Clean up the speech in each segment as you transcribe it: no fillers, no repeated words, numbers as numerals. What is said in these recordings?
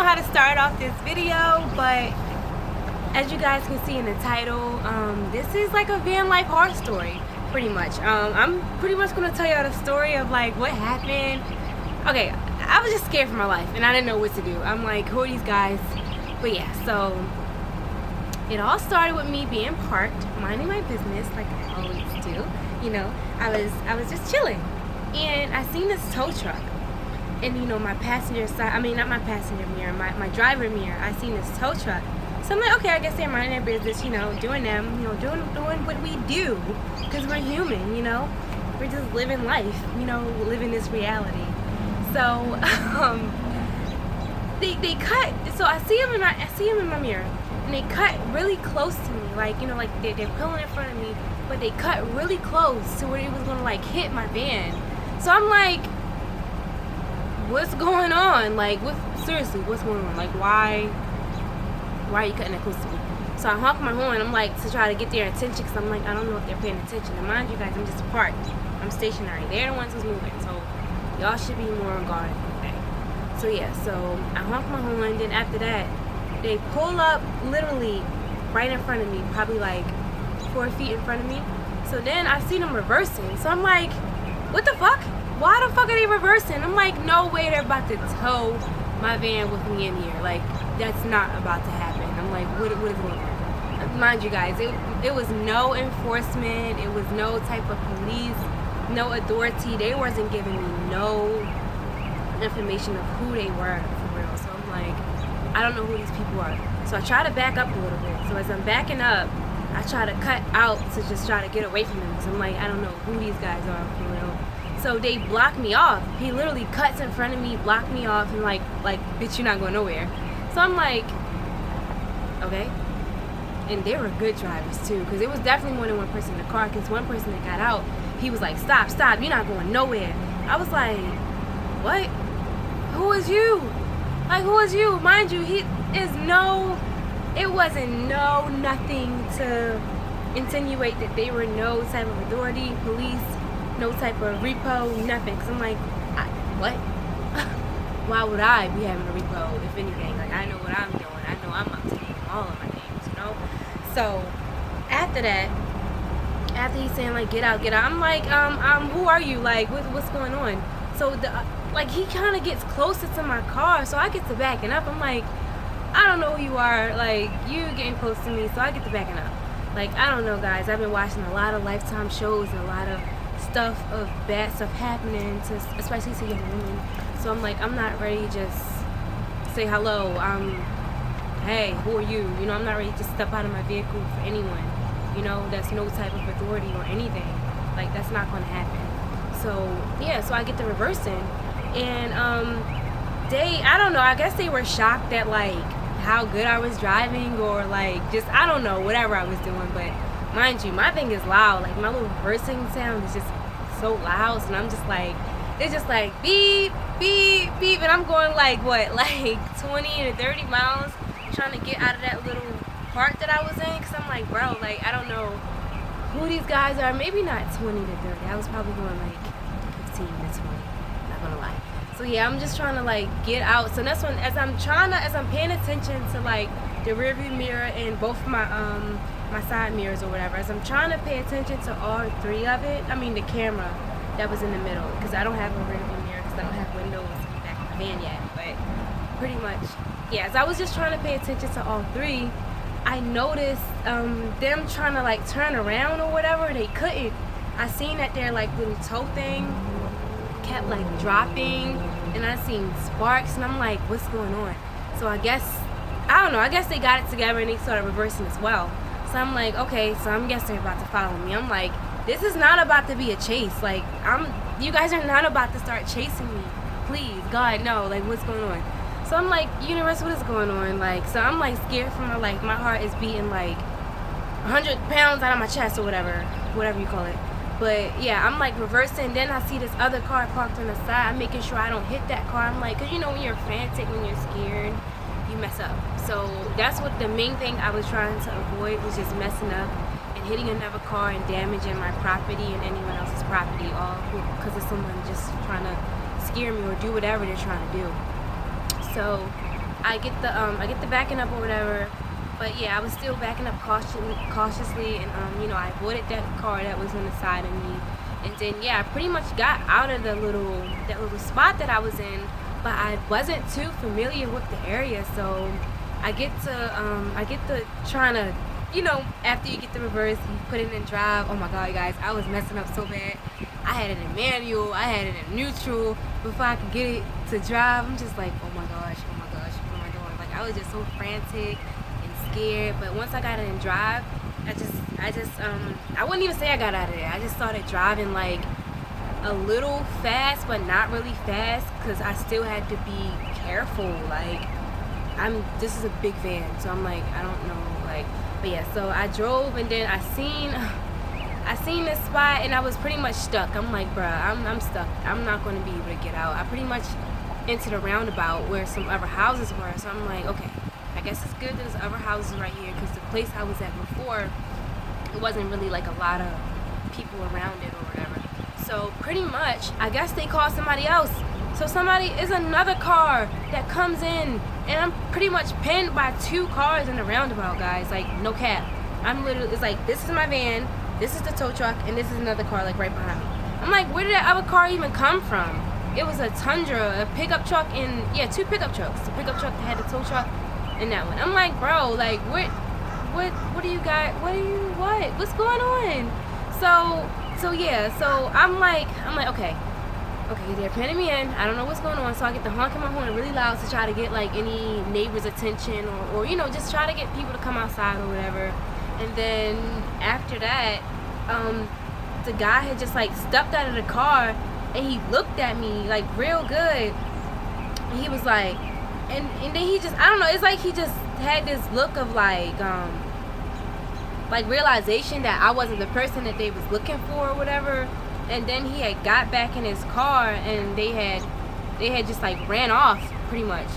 how to start off this video, but as you guys can see in the title, this is like a van life horror story, pretty much. I'm pretty much gonna tell y'all the story of like what happened. Okay, I was just scared for my life and I didn't know what to do. I'm like, who are these guys? But yeah, so it all started with me being parked, minding my business like I always do. You know, I was just chilling, and I seen this tow truck. And you know, my passenger side, I mean not my passenger mirror, my driver mirror, I seen this tow truck. So I'm like, okay, I guess they're minding their business, you know, doing what we do, because we're human, you know, we're just living life, you know, living this reality. So they cut. So I see them in my mirror, and they cut really close to me, like, you know, like they're pulling in front of me, but they cut really close to where it was gonna like hit my van. So I'm like, what's going on? Like, seriously, what's going on? Like, why are you cutting that close to me? So I honk my horn, I'm like, to try to get their attention, because I'm like, I don't know if they're paying attention. And mind you guys, I'm just parked. I'm stationary. They're the ones who's moving, so y'all should be more on guard. Okay. So yeah, so I honk my horn, then after that, they pull up literally right in front of me, probably like 4 feet in front of me. So then I see them reversing. So I'm like, what the fuck? Why the fuck are they reversing? I'm like, no way they're about to tow my van with me in here. Like, that's not about to happen. I'm like, what is going on? Mind you guys, it was no enforcement. It was no type of police, no authority. They wasn't giving me no information of who they were, for real. So I'm like, I don't know who these people are. So I try to back up a little bit. So as I'm backing up, I try to cut out to just try to get away from them. So I'm like, I don't know who these guys are, for real. So they block me off. He literally cuts in front of me, block me off, and like, bitch, you're not going nowhere. So I'm like, okay. And they were good drivers too, because it was definitely more than one person in the car. Because one person that got out, he was like, stop, you're not going nowhere. I was like, what? Who is you? Like, who is you? Mind you, it wasn't nothing to insinuate that they were no type of authority, police, no type of repo, nothing. Because I'm like, what? Why would I be having a repo, if anything? Like, I know what I'm doing. I know I'm up to date on all of my things, you know? So, after that, after he's saying, like, get out, I'm like, who are you? Like, what's going on? So, he kind of gets closer to my car, so I get to backing up. I'm like, I don't know who you are. Like, you getting close to me, so I get to backing up. Like, I don't know, guys. I've been watching a lot of Lifetime shows and a lot of bad stuff happening to, especially to young women. So I'm like, I'm not ready to just say hello. Hey, who are you? You know, I'm not ready to step out of my vehicle for anyone. You know, that's no type of authority or anything. Like, that's not going to happen. So yeah, so I get the reversing, and I don't know. I guess they were shocked at like how good I was driving, or like just, I don't know, whatever I was doing. But mind you, my thing is loud. Like, my little reversing sound is just so loud, and I'm just like, it's just like beep, beep, beep, and I'm going like what, like 20 to 30 miles trying to get out of that little part that I was in, because I'm like, bro, like, I don't know who these guys are. Maybe not 20 to 30. I was probably going like 15 to 20, not gonna lie. So yeah, I'm just trying to like get out. So that's when, as I'm paying attention to like the rearview mirror and both my my side mirrors or whatever, as I'm trying to pay attention to all three of it, I mean the camera that was in the middle, because I don't have a rearview mirror because I don't have windows in the back of the van yet. But pretty much, yeah, as I was just trying to pay attention to all three, I noticed them trying to like turn around or whatever. They couldn't. I seen that their like little toe thing kept like dropping, and I seen sparks, and I'm like, what's going on? So I guess, I don't know, I guess they got it together and they started reversing as well. So I'm like, okay, so I'm guessing they're about to follow me. I'm like, this is not about to be a chase. Like, you guys are not about to start chasing me. Please, God, no. Like, what's going on? So I'm like, universe, what is going on? Like, so I'm like scared for my life. My heart is beating like 100 pounds out of my chest or whatever you call it. But yeah, I'm like reversing. Then I see this other car parked on the side. I'm making sure I don't hit that car. I'm like, cause you know when you're frantic, when you're scared, you mess up. So that's what the main thing I was trying to avoid, was just messing up and hitting another car and damaging my property and anyone else's property, all because of someone just trying to scare me or do whatever they're trying to do. So I get the backing up or whatever. But yeah, I was still backing up cautiously, and you know, I avoided that car that was on the side of me. And then yeah, I pretty much got out of that little spot that I was in, but I wasn't too familiar with the area, so I get to trying to, you know, after you get the reverse, you put it in drive. Oh my god, guys, I was messing up so bad. I had it in manual, I had it in neutral before I could get it to drive. I'm just like, oh my gosh, what am I doing? Like, I was just so frantic and scared. But once I got it in drive, I wouldn't even say I got out of there. I just started driving like a little fast, but not really fast, because I still had to be careful. Like, this is a big van, so I'm like, I don't know, like, but yeah, so I drove, and then I seen this spot, and I was pretty much stuck. I'm like, bruh, I'm stuck. I'm not going to be able to get out. I pretty much entered a roundabout where some other houses were, so I'm like, okay, I guess it's good that there's other houses right here, because the place I was at before, it wasn't really like a lot of people around it or whatever. So pretty much, I guess they called somebody else. So somebody is another car that comes in, and I'm pretty much pinned by 2 cars in the roundabout, guys. Like, no cap. I'm literally, it's like, this is my van, this is the tow truck, and this is another car like right behind me. I'm like, where did that other car even come from? It was a Tundra, a pickup truck, and yeah, 2 pickup trucks. The pickup truck that had the tow truck, and that one. I'm like, bro, like, what do you got? What's going on? So yeah, so I'm like, okay, they're pinning me in. I don't know what's going on, so I get to honking my horn really loud to try to get like any neighbor's attention, or you know, just try to get people to come outside or whatever. And then after that, the guy had just like stepped out of the car, and he looked at me like real good. And he was like, and then he just, I don't know, it's like he just had this look of like realization that I wasn't the person that they was looking for or whatever. And then he had got back in his car, and they had just like ran off pretty much,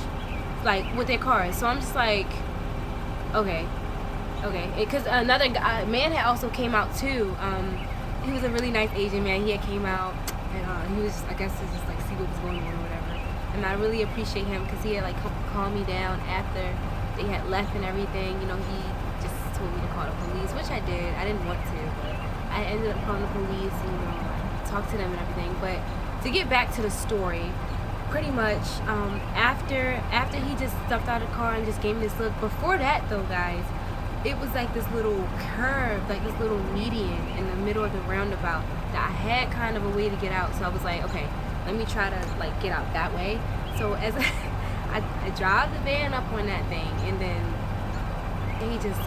like with their cars. So I'm just like, okay, because another guy, man had also came out too. He was a really nice Asian man. He had came out, and he was just, I guess, to just like see what was going on or whatever. And I really appreciate him, because he had like calmed me down after they had left and everything. You know, he just told me to call the police, which I did. I didn't want to, but I ended up calling the police, and, you know, talk to them and everything. But to get back to the story, pretty much after he just stepped out of the car and just gave me this look. Before that though, guys, it was like this little curve, like this little median in the middle of the roundabout that I had kind of a way to get out. So I was like, okay, let me try to like get out that way. So as I drive the van up on that thing, and then they were just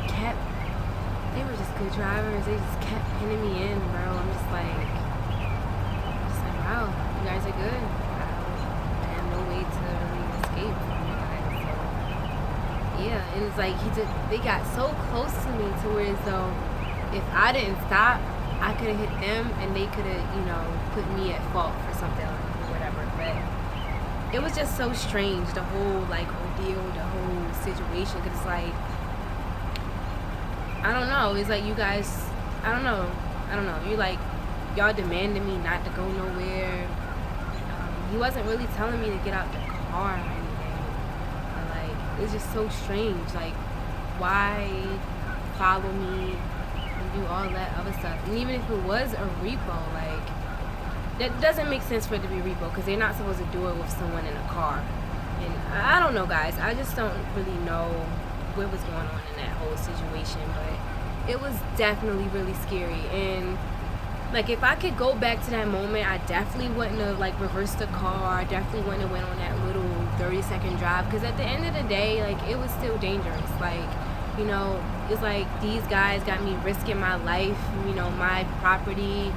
good drivers. They just kept pinning me in, bro. I'm just like, wow, you guys are good. I have no way to really escape from you guys. So, yeah, and it's like they got so close to me to where as though if I didn't stop, I could have hit them, and they could have, you know, put me at fault for something or whatever. But it was just so strange, the whole like ordeal, the whole situation, because it's like, I don't know. It's like you guys, I don't know. You like, y'all demanded me not to go nowhere. He wasn't really telling me to get out the car or anything. But like, it's just so strange. Like, why follow me and do all that other stuff? And even if it was a repo, like, that doesn't make sense for it to be a repo, because they're not supposed to do it with someone in a car. And I don't know, guys. I just don't really know what was going on in that whole situation, but it was definitely really scary. And like, if I could go back to that moment, I definitely wouldn't have like reversed the car. I definitely wouldn't have went on that little 30-second drive, because at the end of the day, like, it was still dangerous. Like, you know, it's like these guys got me risking my life, you know, my property,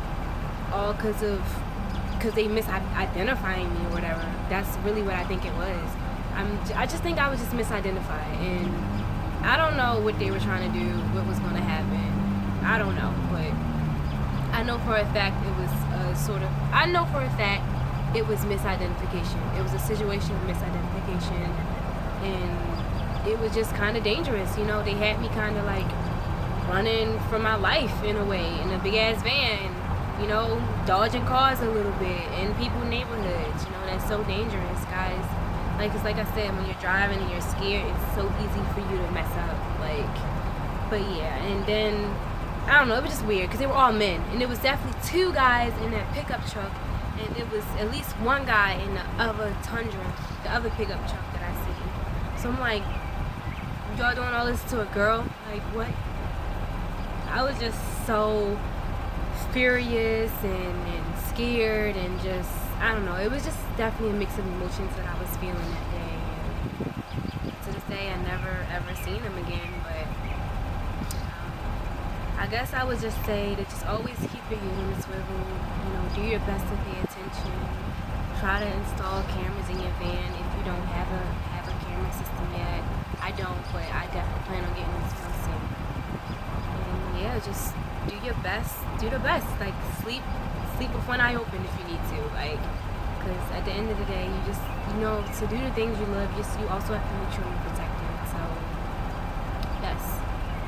all because they misidentifying me or whatever. That's really what I think it was. I just think I was just misidentified, and I don't know what they were trying to do, what was going to happen. I don't know, but I know for a fact it was it was misidentification. It was a situation of misidentification, and it was just kind of dangerous. You know, they had me kind of like running for my life in a way, in a big ass van, you know, dodging cars a little bit in people's neighborhoods. You know, that's so dangerous, guys. Like, it's like I said, when you're driving and you're scared, it's so easy for you to mess up. Like, but yeah, and then, I don't know, it was just weird because they were all men. And there was definitely 2 guys in that pickup truck, and it was at least 1 guy in the other Tundra, the other pickup truck that I see. So I'm like, y'all doing all this to a girl? Like, what? I was just so furious and scared and just, I don't know, it was just definitely a mix of emotions that I was feeling that day. And to this day, I never ever seen him again. But I guess I would just say to just always keep your head on the swivel. You know, do your best to pay attention. Try to install cameras in your van if you don't have a camera system yet. I don't, but I definitely plan on getting this real soon. And yeah, just do your best. Do the best. Like, sleep with one eye open if you need to. Like, because at the end of the day, you just, you know, to do the things you love, you also have to make sure you're protected. So, yes,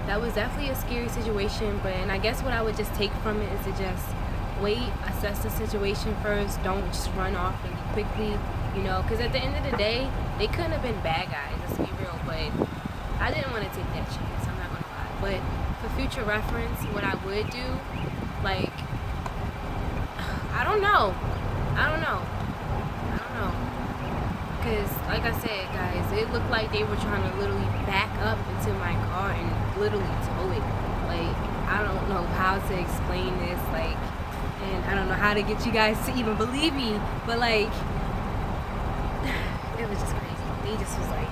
that was definitely a scary situation. But, and I guess what I would just take from it is to just wait, assess the situation first. Don't just run off really quickly, you know, because at the end of the day, they couldn't have been bad guys, let's be real. But I didn't want to take that chance, I'm not going to lie. But for future reference, what I would do, like, I don't know. Because, like I said, guys, it looked like they were trying to literally back up into my car and literally tow it. Like, I don't know how to explain this, like, and I don't know how to get you guys to even believe me, but, like, it was just crazy. They just was like,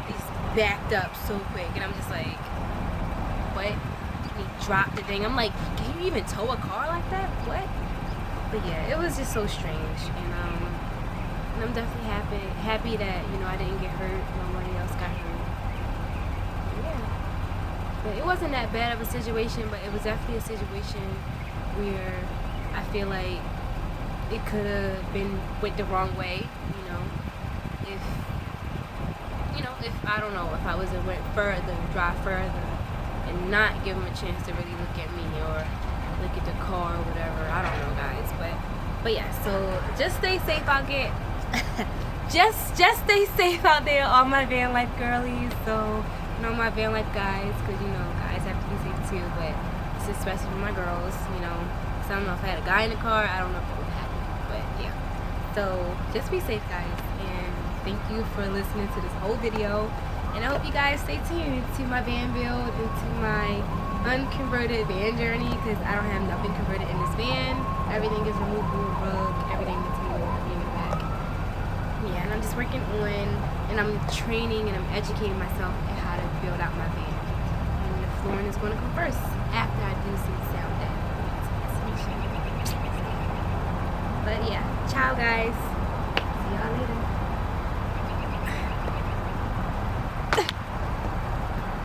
they just backed up so quick, and I'm just like, what? And he dropped the thing. I'm like, can you even tow a car like that? What? But yeah, it was just so strange, and I'm definitely happy that, you know, I didn't get hurt, nobody else got hurt. Yeah, but it wasn't that bad of a situation, but it was definitely a situation where I feel like it could have went the wrong way, you know, if I don't know, if I was to drive further, and not give them a chance to really look at me or look at the car or whatever. I don't know, guys, but yeah, so just stay safe out there. just stay safe out there, all my van life girlies. So, you know, my van life guys, because, you know, guys have to be safe too, but this is especially for my girls, you know, because I don't know if I had a guy in the car, I don't know if it would happen, but yeah. So just be safe, guys, and thank you for listening to this whole video, and I hope you guys stay tuned to my van build and to my unconverted van journey, because I don't have nothing converted in this van. Everything is removable, rug, everything is movable, everything in the back. Yeah, and I'm just working on, and I'm training and I'm educating myself on how to build out my van. And the flooring is going to come first after I do some sound data. But yeah, ciao guys. See y'all later.